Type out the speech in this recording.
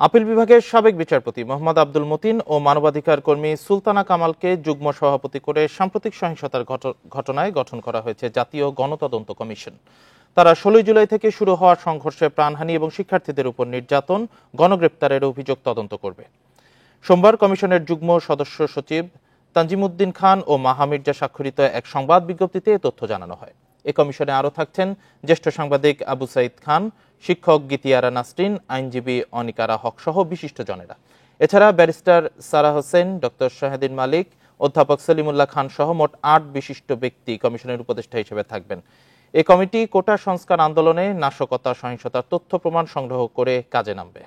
Appeal বিভাগের সাবেক বিচারপতি মোহাম্মদ আব্দুল মতিন ও মানবাধিকার কর্মী সুলতানা কামালকে যুগ্ম সভাপতি করে সাম্প্রতিক সহিংসতার ঘটনায় গঠন করা হয়েছে জাতীয় গণতদন্ত কমিশন। তারা 16 জুলাই থেকে শুরু হওয়া সংঘর্ষে প্রাণহানি এবং শিক্ষার্থীদের উপর নির্যাতন, গণগ্রেপ্তারের অভিযোগ তদন্ত করবে। সোমবার কমিশনের যুগ্ম সদস্য সচিব তানজিমুদ্দিন খান ও মাহা মির্জা স্বাক্ষরিত এক সংবাদ বিজ্ঞপ্তিতে এ তথ্য জানানো হয়। এ কমিশনে আরও থাকছেন জ্যেষ্ঠ সাংবাদিক আবু সাইদ খান, শিক্ষক গীতিয়ারা নাসরিন, আইনজীবী অনিকারা হক সহ বিশিষ্টজনেরা। এছাড়া ব্যারিস্টার সারা হোসেন, ডক্টর শাহেদিন মালিক, অধ্যাপক সলিমুল্লাহ খান সহ মোট 8 বিশিষ্ট ব্যক্তি কমিশনের উপদেষ্টা হিসেবে থাকবেন। এ কমিটি কোটা সংস্কার আন্দোলনে নাশকতা, সহিংসতার তথ্য প্রমাণ সংগ্রহ করে কাজে নামবে।